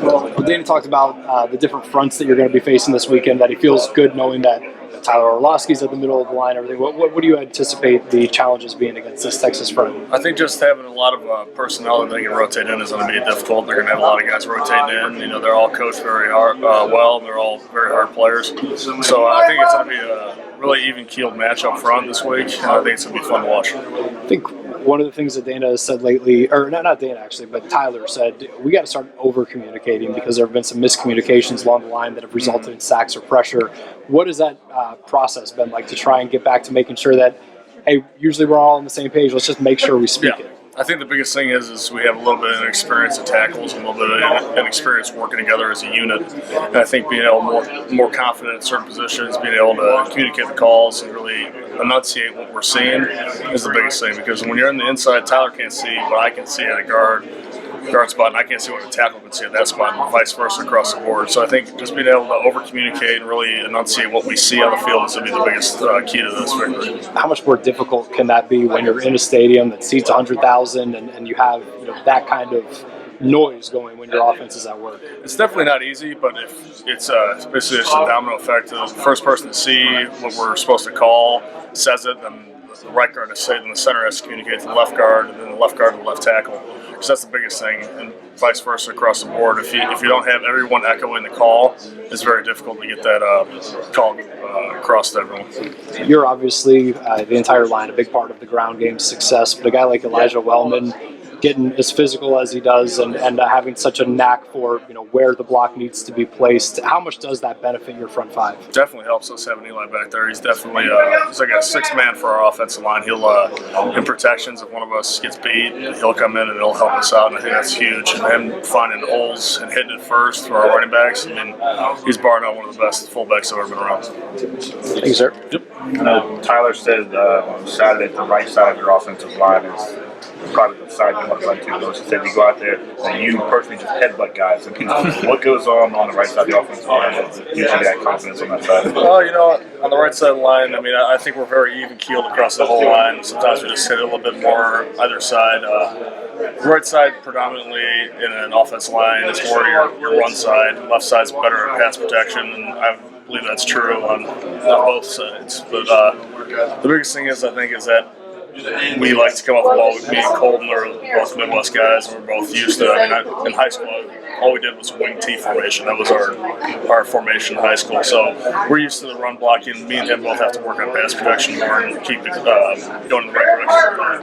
Well, Danny talked about the different fronts that you're going to be facing this weekend, that he feels good knowing that Tyler Orlowski's at the middle of the line and everything. What do you anticipate the challenges being against this Texas front? I think just having a lot of personnel that they can rotate in is going to be difficult. They're going to have a lot of guys rotating in. They're all coached very hard, well, and they're all very hard players. So I think it's going to be a really even-keeled match up front this week. I think it's going to be fun to watch. I think one of the things that Dana has said lately, or not Dana actually, but Tyler said, we got to start over-communicating because there have been some miscommunications along the line that have resulted in sacks or pressure. What has that process been like to try and get back to making sure that, hey, usually we're all on the same page, let's just make sure we speak it? I think the biggest thing is we have a little bit of inexperience at tackles and a little bit of inexperience working together as a unit. And I think being able more confident in certain positions, being able to communicate the calls and really enunciate what we're seeing is the biggest thing. Because when you're on the inside, Tyler can't see what I can see at a guard spot, and I can't see what a tackle can see at that spot, and vice versa across the board. So I think just being able to over-communicate and really enunciate what we see on the field is going to be the biggest key to this victory. How much more difficult can that be when you're in a stadium that seats 100,000 and you have that kind of noise going when your offense is at work? It's definitely not easy, but if it's basically just a domino effect. The first person to see what we're supposed to call says it, then the right guard has to say it, and the center has to communicate to the left guard, and then the left guard to the left tackle. So that's the biggest thing, and vice versa across the board. If you don't have everyone echoing the call, it's very difficult to get that call across to everyone. You're obviously, the entire line, a big part of the ground game's success, but a guy like Elijah Wellman, getting as physical as he does and having such a knack for where the block needs to be placed, how much does that benefit your front five? Definitely helps us having Eli back there. He's definitely he's like a sixth man for our offensive line. He'll in protections, if one of us gets beat, he'll come in and he'll help us out, and I think that's huge. And him finding holes and hitting it first for our running backs, he's bar none one of the best fullbacks I've ever been around. Thank you, sir. Yep. Tyler said on Saturday the right side of your offensive line is probably the side you want to run to. Those said you go out there and you personally just headbutt guys. I mean, what goes on the right side of the offensive line that gives you that confidence on that side? Well, on the right side of the line, I think we're very even-keeled across the whole line. Sometimes we just hit it a little bit more either side. Right side predominantly in an offensive line is more your run side. Left side's better at pass protection, and I believe that's true on both sides. But the biggest thing is that we like to come off the ball with me and Colton are both Midwest guys, and we're both used to it. In high school, all we did was wing T formation. That was our formation in high school. So we're used to the run blocking. Me and him both have to work on pass protection more and keep it going in the right direction.